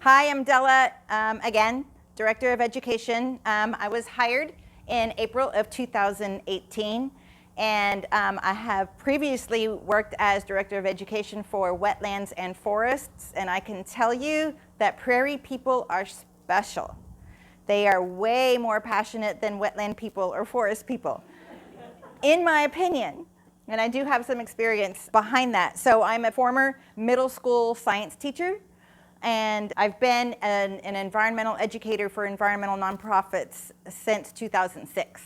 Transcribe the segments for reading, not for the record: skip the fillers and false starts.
Hi, I'm Della, again, Director of Education. I was hired in April of 2018, and I have previously worked as Director of Education for wetlands and forests, and I can tell you that prairie people are special. They are way more passionate than wetland people or forest people, in my opinion. And I do have some experience behind that. So I'm a former middle school science teacher, and I've been an environmental educator for environmental nonprofits since 2006.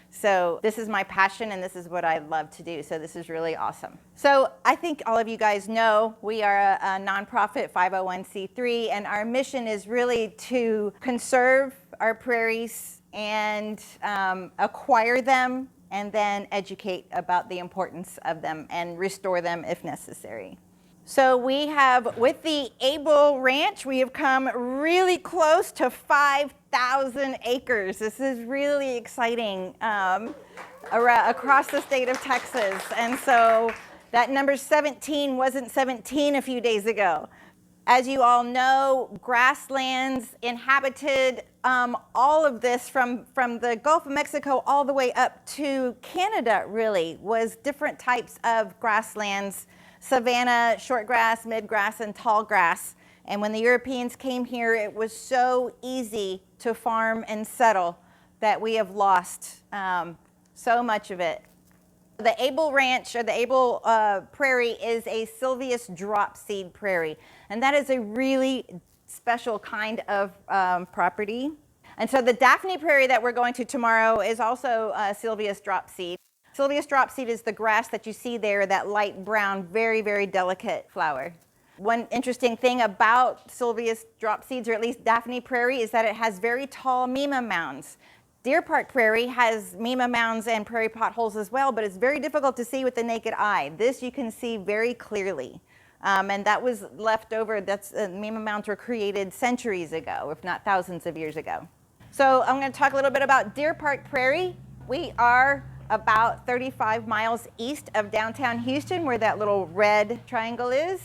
So this is my passion, and this is what I love to do. So this is really awesome. So I think all of you guys know we are a nonprofit 501c3, and our mission is really to conserve our prairies and acquire them, and then educate about the importance of them and restore them if necessary. So we have, with the Able Ranch, we have come really close to 5,000 acres. This is really exciting across the state of Texas. And so that number 17 wasn't 17 a few days ago. As you all know, grasslands inhabited all of this from the Gulf of Mexico all the way up to Canada, really, was different types of grasslands: savanna, shortgrass, midgrass, and tall grass. And when the Europeans came here, it was so easy to farm and settle that we have lost so much of it. The Able Ranch, or the Able Prairie, is a Sylvius drop seed prairie. And that is a really special kind of property. And so the Daphne Prairie that we're going to tomorrow is also Sylvius drop seed. Sylvius drop seed is the grass that you see there, that light brown, very, very delicate flower. One interesting thing about Sylvius drop seeds, or at least Daphne Prairie, is that it has very tall mima mounds. Park Prairie has mima mounds and prairie potholes as well, but it's very difficult to see with the naked eye. This you can see very clearly. And that was left over, mima mounds were created centuries ago, if not thousands of years ago. So I'm going to talk a little bit about Park Prairie. We are about 35 miles east of downtown Houston, where that little red triangle is.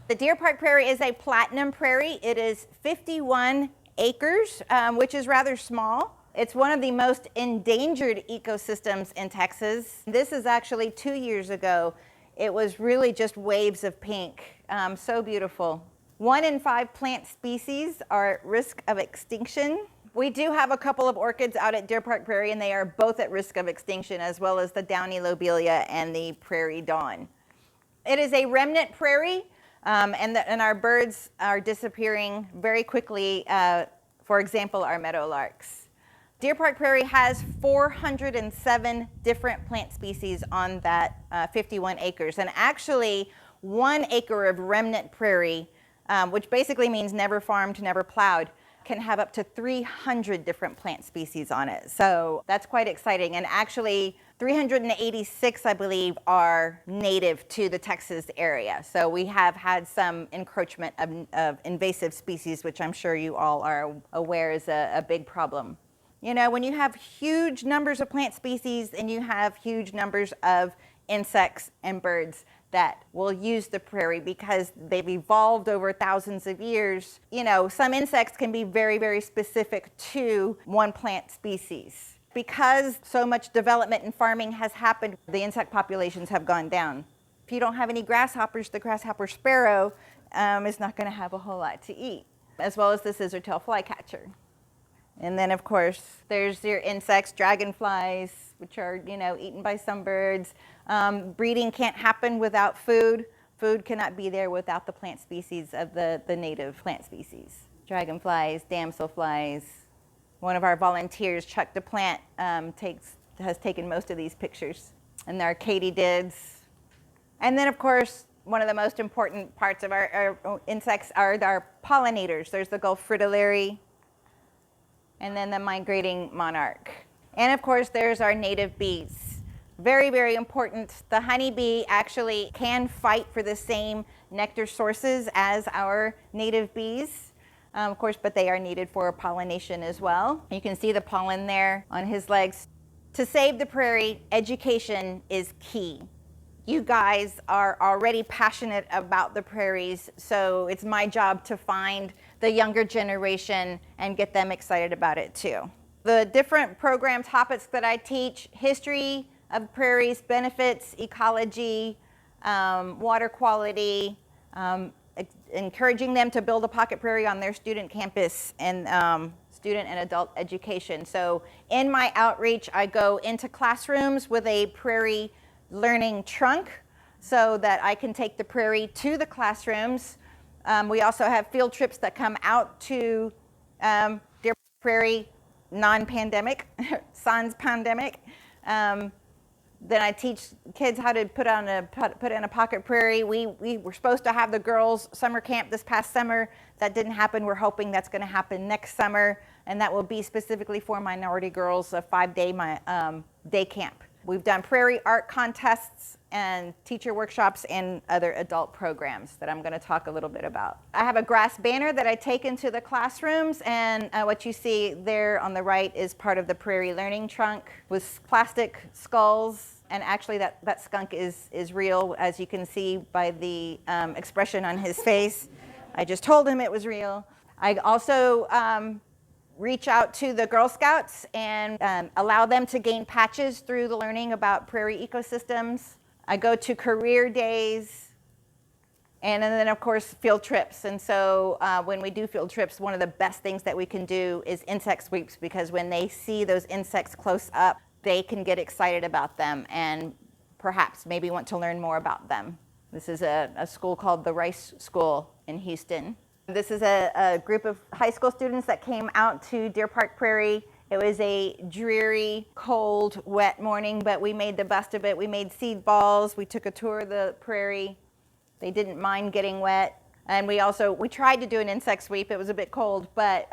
The Park Prairie is a platinum prairie. It is 51 acres, which is rather small. It's one of the most endangered ecosystems in Texas. This is actually 2 years ago. It was really just waves of pink, so beautiful. 1 in 5 plant species are at risk of extinction. We do have a couple of orchids out at Park Prairie, and they are both at risk of extinction, as well as the downy lobelia and the prairie dawn. It is a remnant prairie, and our birds are disappearing very quickly. For example, our meadowlarks. Park Prairie has 407 different plant species on that 51 acres. And actually, 1 acre of remnant prairie, which basically means never farmed, never plowed, can have up to 300 different plant species on it. So that's quite exciting. And actually, 386, I believe, are native to the Texas area. So we have had some encroachment of invasive species, which I'm sure you all are aware is a big problem. You know, when you have huge numbers of plant species and you have huge numbers of insects and birds that will use the prairie because they've evolved over thousands of years, you know, some insects can be very, very specific to one plant species. Because so much development and farming has happened, the insect populations have gone down. If you don't have any grasshoppers, the Grasshopper Sparrow is not going to have a whole lot to eat, as well as the Scissortail Flycatcher. And then, of course, there's your insects, dragonflies, which are, you know, eaten by some birds. Breeding can't happen without food. Food cannot be there without the plant species of the native plant species. Dragonflies, damselflies. One of our volunteers, Chuck DePlant, has taken most of these pictures. And there are katydids. And then, of course, one of the most important parts of our insects are our pollinators. There's the Gulf fritillary, and then the migrating monarch. And of course, there's our native bees. Very, very important. The honeybee actually can fight for the same nectar sources as our native bees, of course, but they are needed for pollination as well. You can see the pollen there on his legs. To save the prairie, education is key. You guys are already passionate about the prairies, so it's my job to find the younger generation and get them excited about it too. The different program topics that I teach: history of prairies, benefits, ecology, water quality, encouraging them to build a pocket prairie on their student campus, and student and adult education. So in my outreach, I go into classrooms with a prairie learning trunk so that I can take the prairie to the classrooms. We also have field trips that come out to Deer Prairie, non-pandemic, sans pandemic. Then I teach kids how to put in a pocket prairie. We were supposed to have the girls' summer camp this past summer. That didn't happen. We're hoping that's going to happen next summer, and that will be specifically for minority girls, a 5-day day camp. We've done prairie art contests and teacher workshops and other adult programs that I'm going to talk a little bit about. I have a grass banner that I take into the classrooms, and what you see there on the right is part of the prairie learning trunk with plastic skulls, and actually that skunk is real, as you can see by the expression on his face. I just told him it was real. I also reach out to the Girl Scouts and allow them to gain patches through the learning about prairie ecosystems. I go to career days, and then of course field trips. And so when we do field trips, one of the best things that we can do is insect sweeps, because when they see those insects close up, they can get excited about them and perhaps maybe want to learn more about them. This is a school called the Rice School in Houston. This is a group of high school students that came out to Deer Park Prairie. It was a dreary, cold, wet morning, but we made the best of it. We made seed balls. We took a tour of the prairie. They didn't mind getting wet. And we tried to do an insect sweep. It was a bit cold, but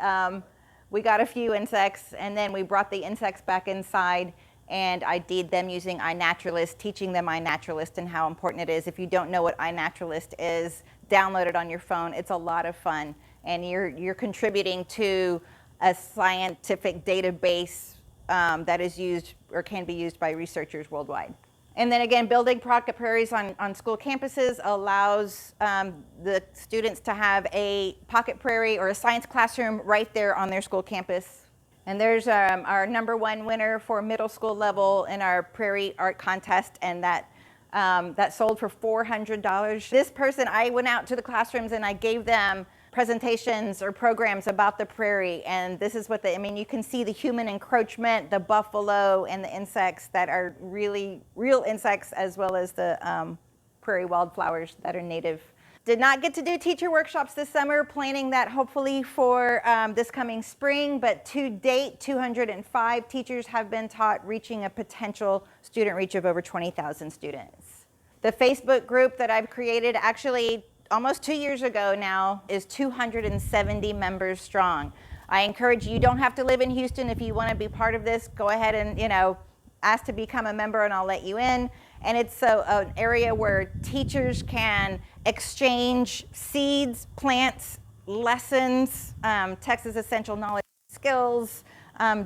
we got a few insects, and then we brought the insects back inside, and I did them using iNaturalist, teaching them iNaturalist and how important it is. If you don't know what iNaturalist is, download it on your phone. It's a lot of fun, and you're contributing to a scientific database that is used or can be used by researchers worldwide. And then again, building pocket prairies on school campuses allows the students to have a pocket prairie or a science classroom right there on their school campus. And there's our #1 winner for middle school level in our prairie art contest, and that sold for $400. This person, I went out to the classrooms and I gave them presentations or programs about the prairie, and this is what you can see the human encroachment, the buffalo, and the insects that are really real insects, as well as the prairie wildflowers that are native. Did not get to do teacher workshops this summer, planning that hopefully for this coming spring, but to date, 205 teachers have been taught, reaching a potential student reach of over 20,000 students. The Facebook group that I've created, actually almost 2 years ago now, is 270 members strong. I encourage you, don't have to live in Houston. If you want to be part of this, go ahead and ask to become a member, and I'll let you in. And it's an area where teachers can exchange seeds, plants, lessons, Texas essential knowledge skills,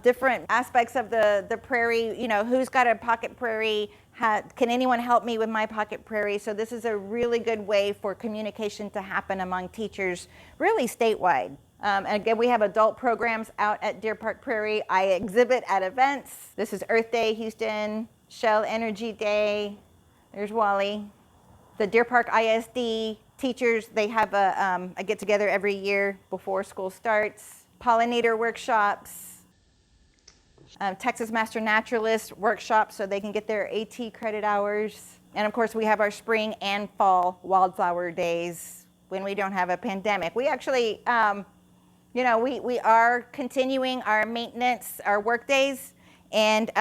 different aspects of the prairie. Who's got a pocket prairie? Can anyone help me with my pocket prairie? So this is a really good way for communication to happen among teachers, really statewide. And again, we have adult programs out at Deer Park Prairie. I exhibit at events. This is Earth Day Houston, Shell Energy Day. There's Wally. The Deer Park ISD teachers, they have a get-together every year before school starts. Pollinator Workshops. Texas Master Naturalist Workshop, so they can get their AT credit hours. And of course, we have our spring and fall wildflower days when we don't have a pandemic. We actually, we are continuing our maintenance, our work days, and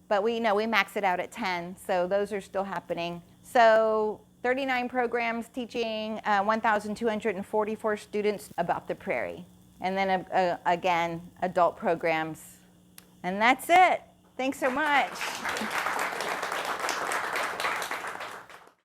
but we max it out at 10, so those are still happening. So 39 programs teaching 1,244 students about the prairie. And then again, adult programs. And that's it. Thanks so much.